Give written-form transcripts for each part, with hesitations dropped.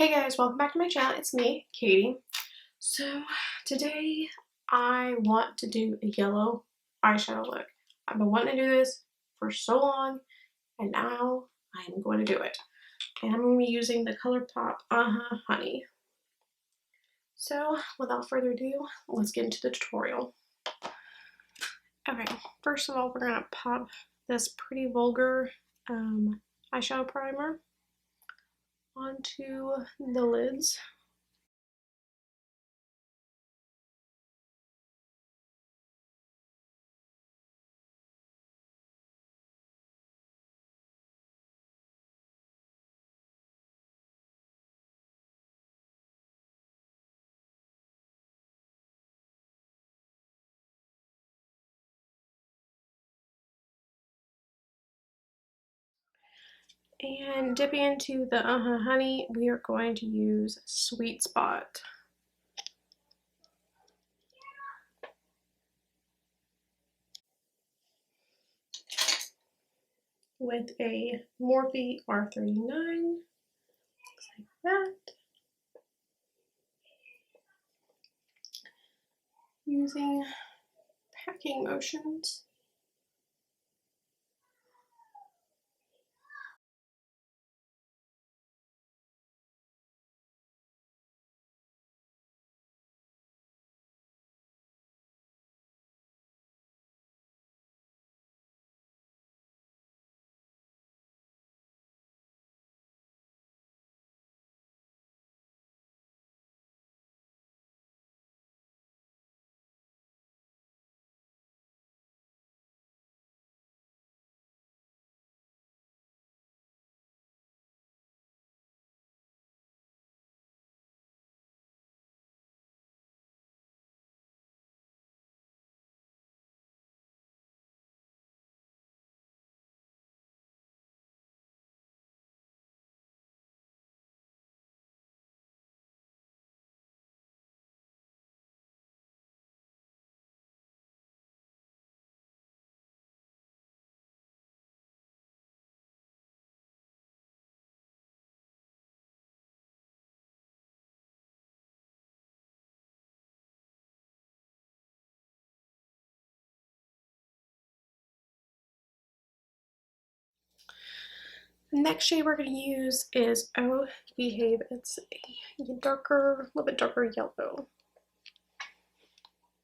Hey guys, welcome back to my channel. It's me, Katie. So today I want to do a yellow eyeshadow look. I've been wanting to do this for so long and now I am going to do it. And I'm going to be using the ColourPop UhHuhHoney. So without further ado, let's get into the tutorial. Okay, first of all we're going to pop this Pretty Vulgar eyeshadow primer onto the lids. And dipping into the UhHuhHoney, we are going to use Sweet Spot. With a Morphe R39, looks like that. Using packing motions. The next shade we're going to use is Oh Behave. It's a darker, a little bit darker yellow.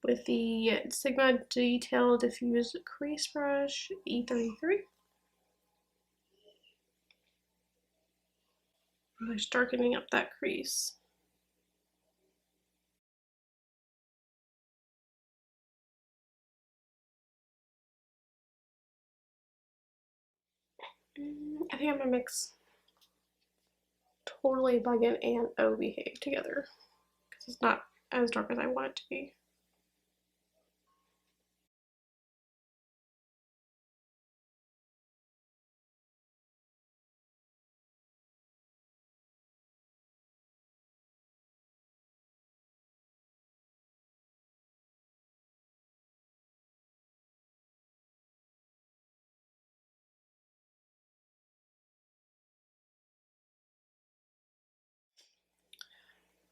With the Sigma Detail Diffuse Crease Brush E33. I'm just darkening up that crease. I think I'm going to mix Totally Buggin' and Oh Behave together because it's not as dark as I want it to be.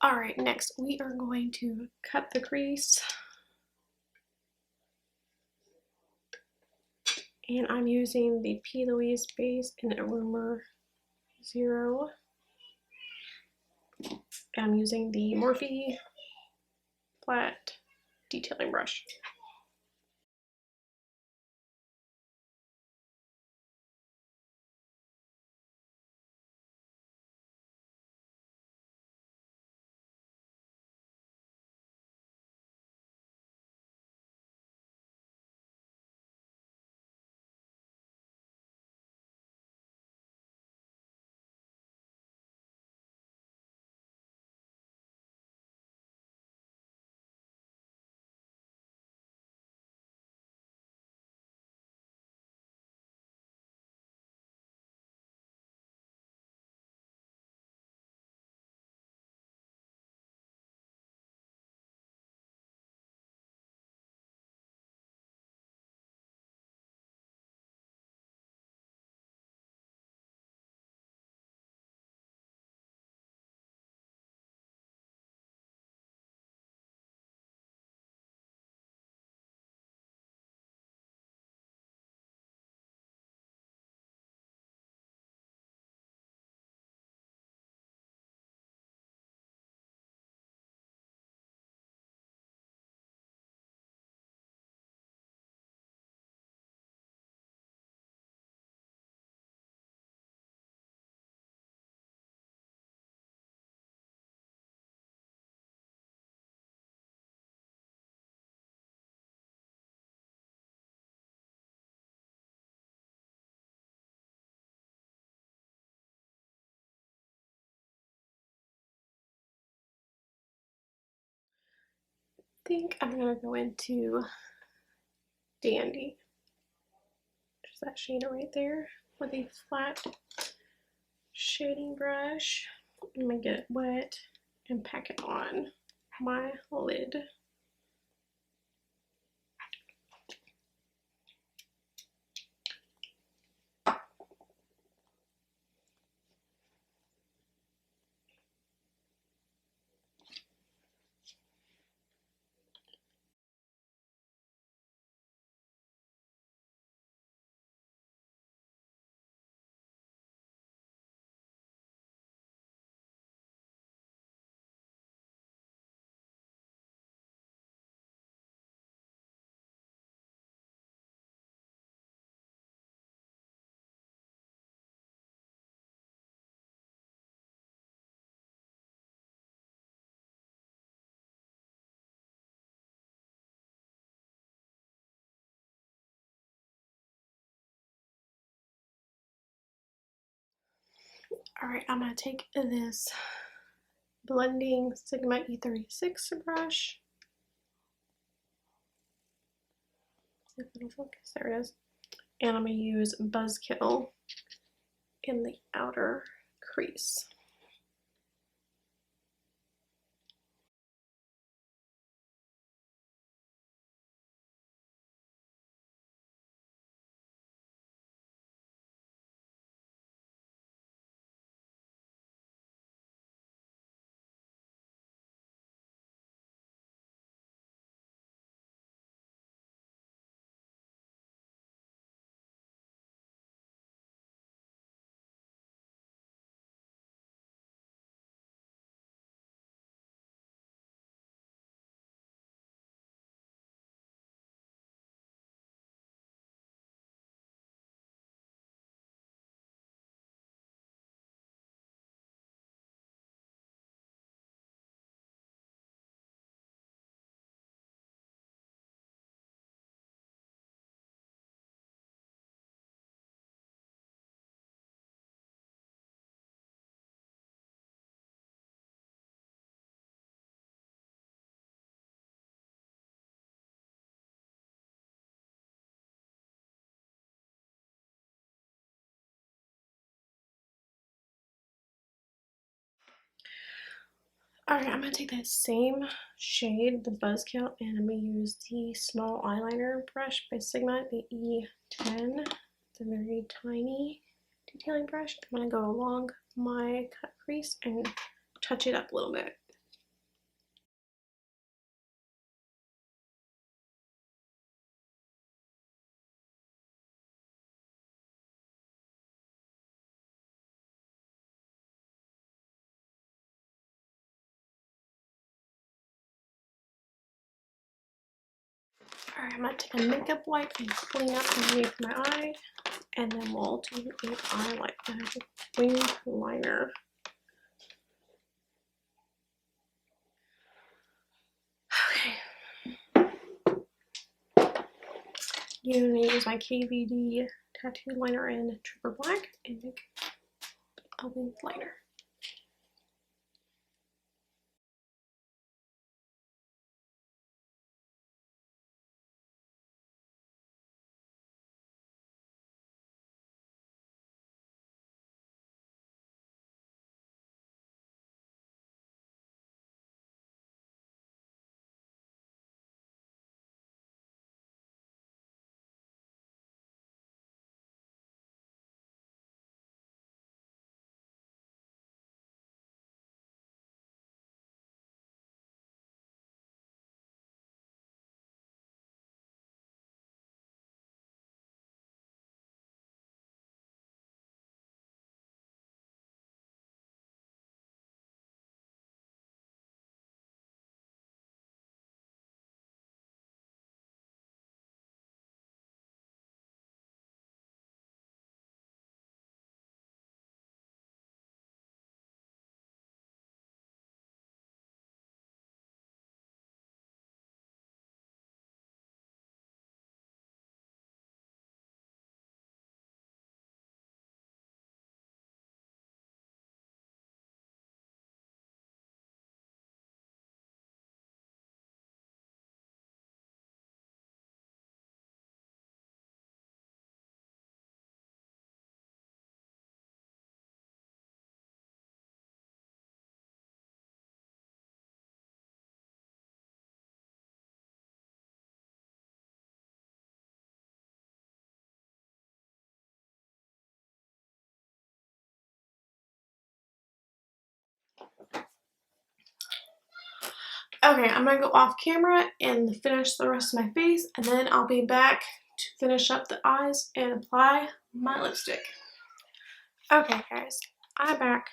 Alright, next we are going to cut the crease. And I'm using the P. Louise base in Aroma 0. And I'm using the Morphe flat detailing brush. think I'm gonna go into Dandy. There's that shader right there with a flat shading brush. I'm gonna get it wet and pack it on my lid. Alright, I'm going to take this blending Sigma E36 brush. See if it'll focus. There it is. And I'm going to use Buzzkill in the outer crease. Alright, I'm going to take that same shade, the Buzzkill, and I'm going to use the small eyeliner brush by Sigma, the E10. It's a very tiny detailing brush. I'm going to go along my cut crease and touch it up a little bit. Alright, I'm going to take a makeup wipe and clean up underneath my eye, and then we'll do an wing liner. Okay. I'm going to use my KVD tattoo liner in Trooper Black and make a wing liner. Okay, I'm gonna go off camera and finish the rest of my face, and then I'll be back to finish up the eyes and apply my lipstick. Okay guys, I'm back.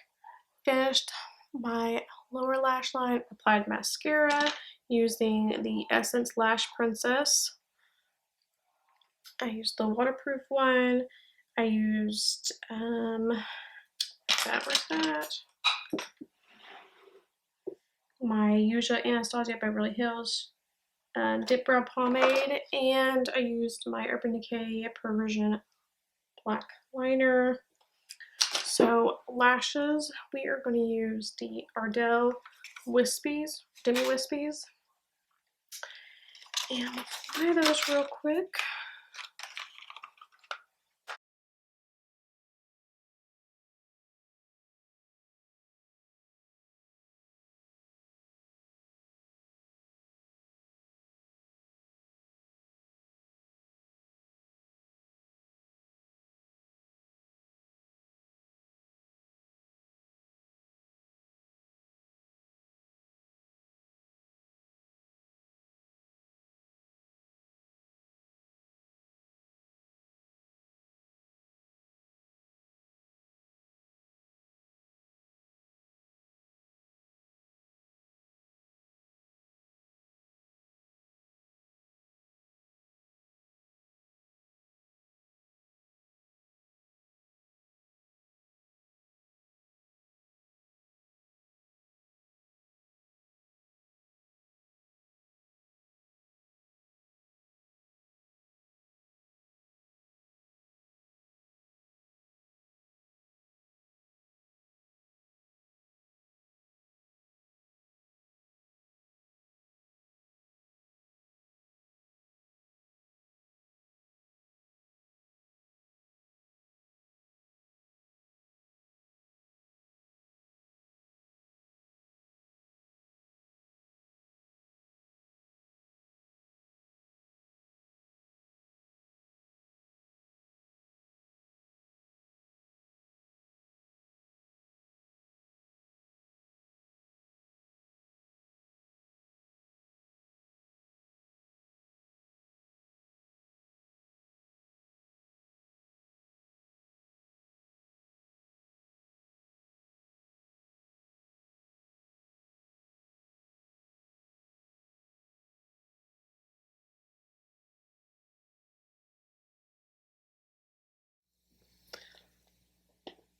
Finished my lower lash line, applied mascara using the Essence Lash Princess. I used the waterproof one. I used, where's that? My UhHuhHoney Anastasia Beverly Hills Dip Brow Pomade, and I used my Urban Decay Perversion Black Liner. So lashes, we are going to use the Ardell Wispies, Demi Wispies, and apply those real quick.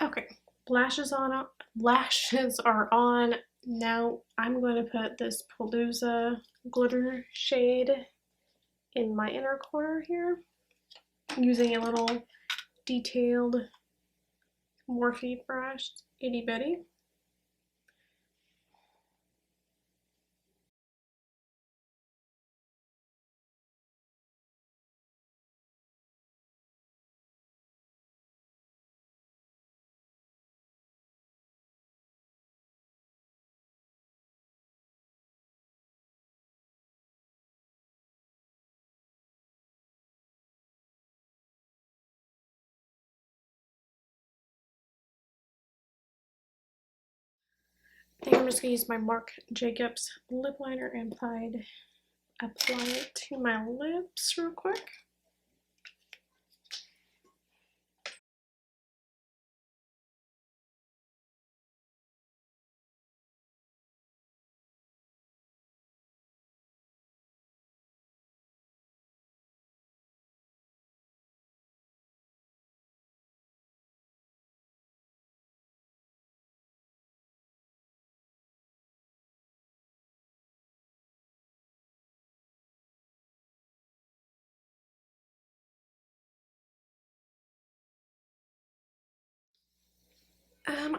Okay, lashes are on. Now I'm going to put this Palooza glitter shade in my inner corner here, using a little detailed Morphe brush, itty bitty. I think I'm just going to use my Marc Jacobs lip liner and apply it to my lips real quick.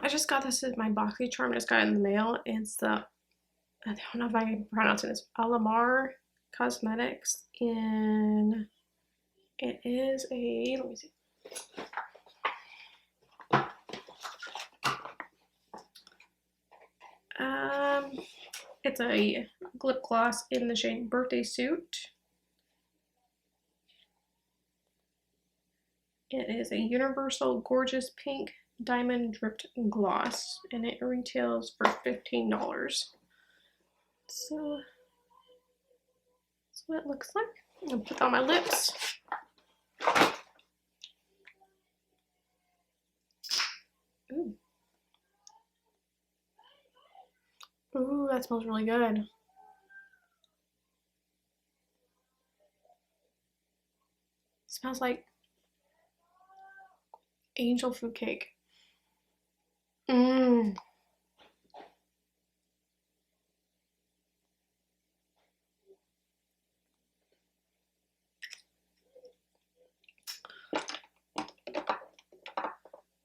I just got this as my BoxyCharm. I just got it in the mail. It's the, I don't know if I can pronounce it, it's Alamar Cosmetics, and it is a, let me see. It's a lip gloss in the shade Birthday Suit. It is a universal gorgeous pink diamond dripped gloss, and it retails for $15. So that's what it looks like. I'm gonna put that on my lips. Ooh. Ooh, that smells really good. It smells like angel food cake. Mmm.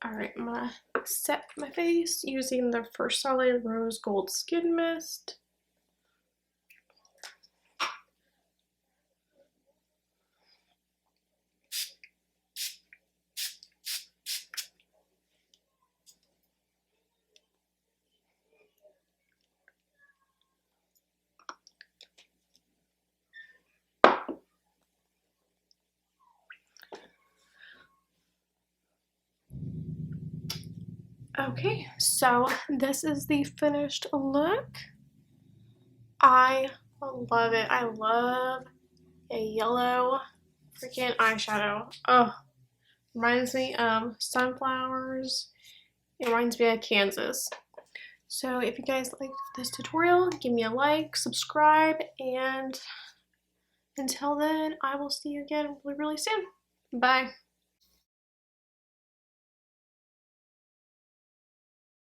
Alright, I'm gonna set my face using the First Solid Rose Gold Skin Mist. Okay, so this is the finished look. I love it. I love a yellow freaking eyeshadow. Oh, reminds me of sunflowers. It reminds me of Kansas. So if you guys liked this tutorial, give me a like, subscribe, and until then, I will see you again really, really soon. Bye.